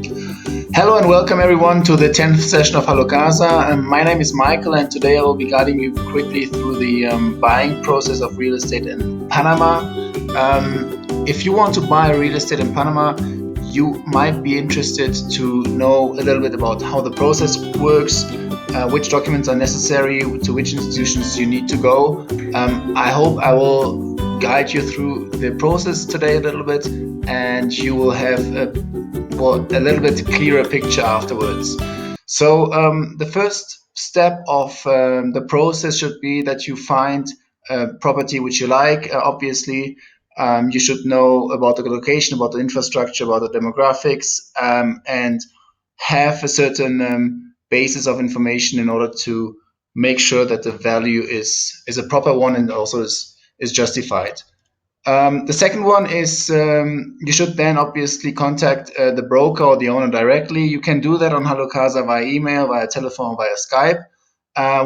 Hello and welcome everyone to the 10th session of HalloCasa. My name is Michael and today I will be guiding you quickly through the buying process of real estate in Panama. If you want to buy real estate in Panama, you might be interested to know a little bit about how the process works, which documents are necessary, to which institutions you need to go. I hope I will guide you through the process today a little bit and you will have a little bit clearer picture afterwards. So the first step of the process should be that you find a property which you like. Obviously, you should know about the location, about the infrastructure, about the demographics, and have a certain basis of information in order to make sure that the value is a proper one and also is justified. The second one is you should then obviously contact the broker or the owner directly. You can do that on HalloCasa via email, via telephone, via Skype.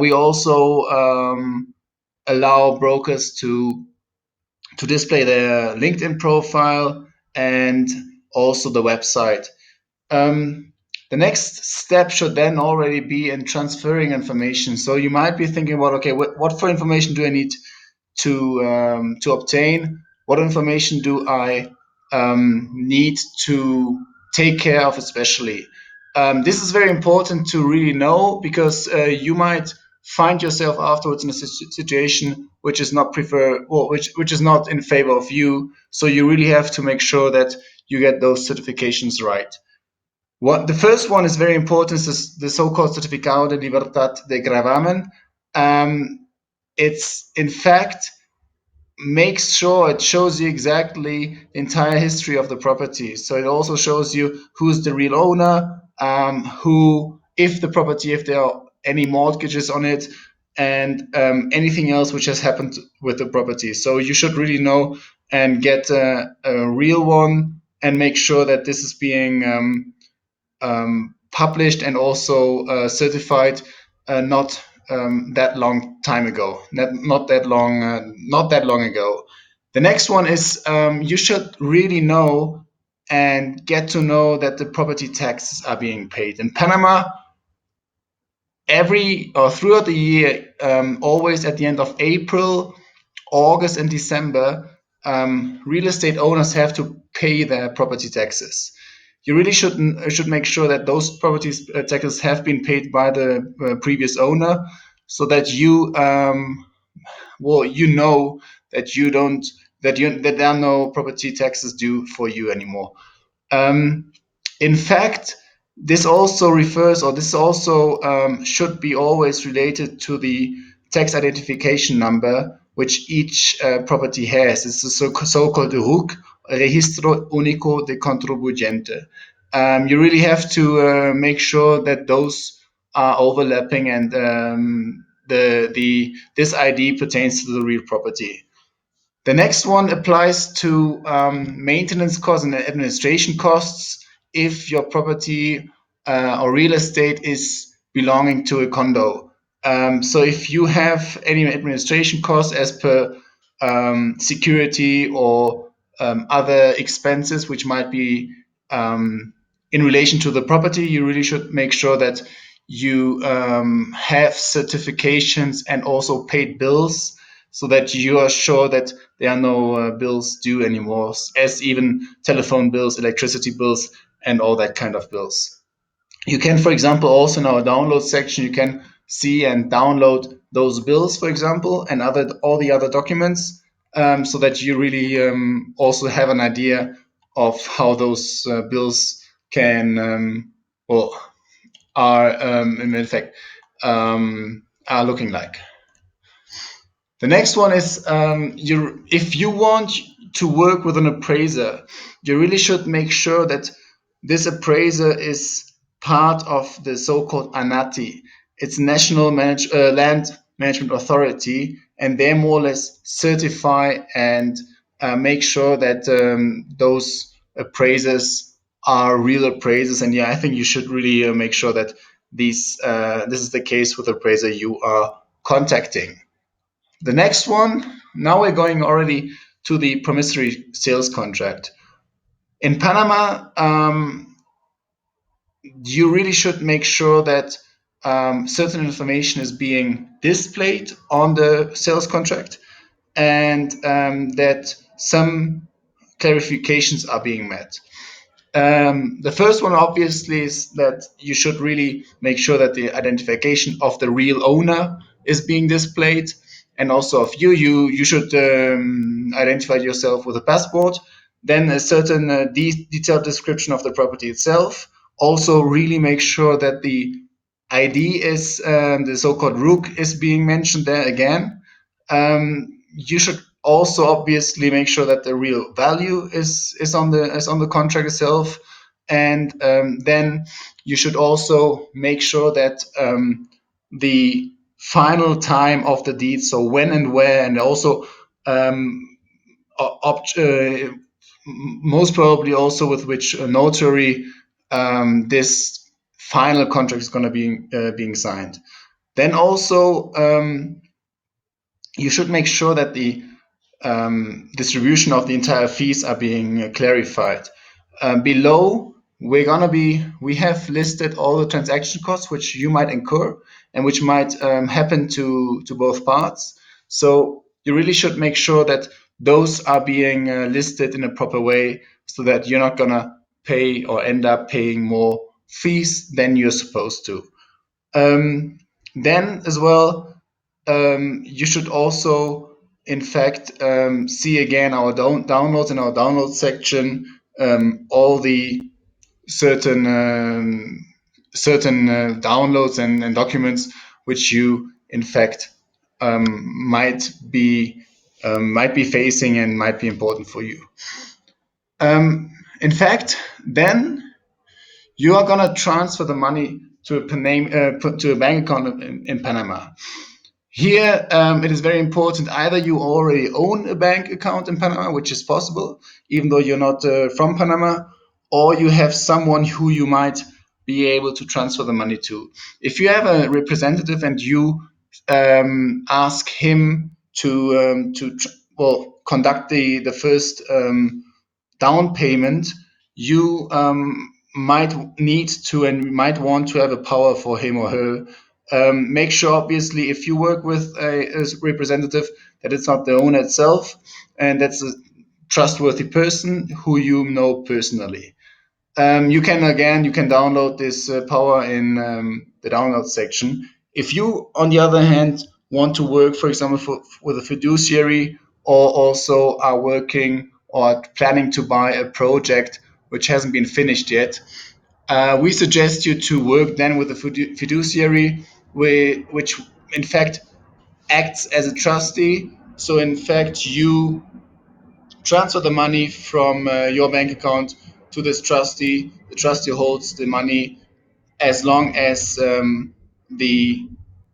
We also allow brokers to display their LinkedIn profile and also the website. The next step should then already be in transferring information. So you might be thinking about, okay, what for information do I need to obtain? What information do I need to take care of, especially? This is very important to really know because you might find yourself afterwards in a situation which is not which is not in favor of you. So you really have to make sure that you get those certifications right. What the first one is very important is the so-called Certificado de Libertad de Gravamen. It's in fact makes sure it shows you exactly the entire history of the property. So it also shows you who's the real owner, if there are any mortgages on it, and anything else which has happened with the property. So you should really know and get a real one and make sure that this is being published and also certified not that long time ago, not that long ago. The next one is you should really know and get to know that the property taxes are being paid in Panama throughout the year. Always at the end of April, August, and December, real estate owners have to pay their property taxes. You really should make sure that those property taxes have been paid by the previous owner, so that you know that you don't that there are no property taxes due for you anymore. In fact, this also should be always related to the tax identification number which each property has. It's the so-called RUC, Registro Único de Contribuyente. You really have to make sure that those are overlapping and this ID pertains to the real property. The next one applies to maintenance costs and administration costs if your property or real estate is belonging to a condo. So if you have any administration costs as per security or other expenses which might be in relation to the property, you really should make sure that you have certifications and also paid bills so that you are sure that there are no bills due anymore, as even telephone bills, electricity bills, and all that kind of bills. You can, for example, also in our download section, you can see and download those bills, for example, and all the other documents, so that you really also have an idea of how those bills can or are in effect are looking like. The next one is if you want to work with an appraiser, you really should make sure that this appraiser is part of the so-called ANATI. It's National Land Management Authority, and they more or less certify and make sure that those appraisers are real appraisers. And yeah, I think you should really make sure that this is the case with the appraiser you are contacting. The next one, now we're going already to the promissory sales contract. In Panama, you really should make sure that certain information is being displayed on the sales contract, and that some clarifications are being met. The first one, obviously, is that you should really make sure that the identification of the real owner is being displayed, and also of you. You should identify yourself with a passport. Then a certain detailed description of the property itself. Also, really make sure that the ID is the so-called RUC is being mentioned there again. You should also obviously make sure that the real value is on the contract itself, and then you should also make sure that the final time of the deed, so when and where, and also um, most probably also with which notary this final contract is going to be being signed. Then also you should make sure that the distribution of the entire fees are being clarified. Below, we have listed all the transaction costs which you might incur and which might happen to both parts. So you really should make sure that those are being listed in a proper way, so that you're not gonna pay or end up paying more fees than you're supposed to. Then as well, you should also, in fact, see again our downloads in our download section, all the certain downloads and documents which you, in fact, might be facing and might be important for you. In fact, then you are gonna transfer the money to a bank account in Panama. Here, it is very important. Either you already own a bank account in Panama, which is possible, even though you're not from Panama, or you have someone who you might be able to transfer the money to. If you have a representative and you ask him to conduct the first down payment, you might need to and might want to have a power for him or her. Make sure, obviously, if you work with a representative, that it's not the owner itself, and that's a trustworthy person who you know personally. You can download this power in the download section. If you, on the other hand, want to work, for example, with a fiduciary, or also are working or planning to buy a project which hasn't been finished yet, we suggest you to work then with a fiduciary, which in fact acts as a trustee. So in fact, you transfer the money from your bank account to this trustee. The trustee holds the money as long as the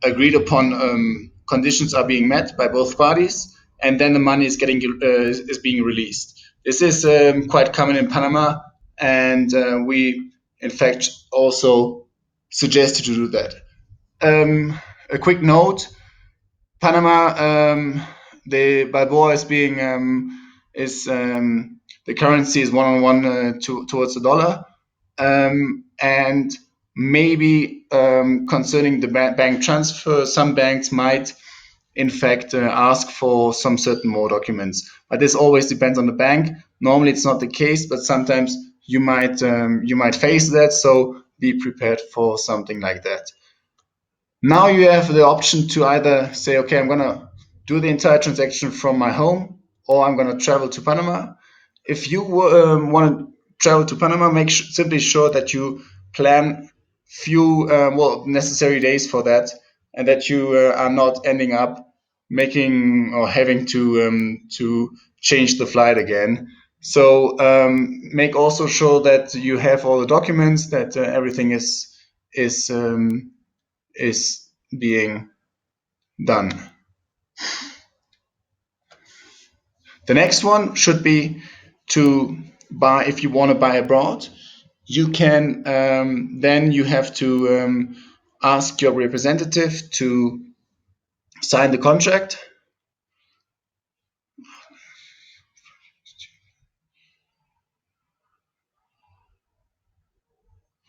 agreed upon conditions are being met by both parties, and then the money is being released. This is quite common in Panama, and we, in fact, also suggest you to do that. A quick note: Panama, the Balboa is being the currency is 1-on-1 towards the dollar, and maybe concerning the bank transfer, some banks might, in fact, ask for some certain more documents. But this always depends on the bank. Normally, it's not the case, but sometimes you might face that. So be prepared for something like that. Now you have the option to either say, okay, I'm gonna do the entire transaction from my home, or I'm gonna travel to Panama. If you want to travel to Panama, simply sure that you plan few necessary days for that, and that you are not ending up making or having to change the flight again. So make also sure that you have all the documents, that everything is is being done. The next one should be to buy. If you want to buy abroad, you can then you have to ask your representative to sign the contract.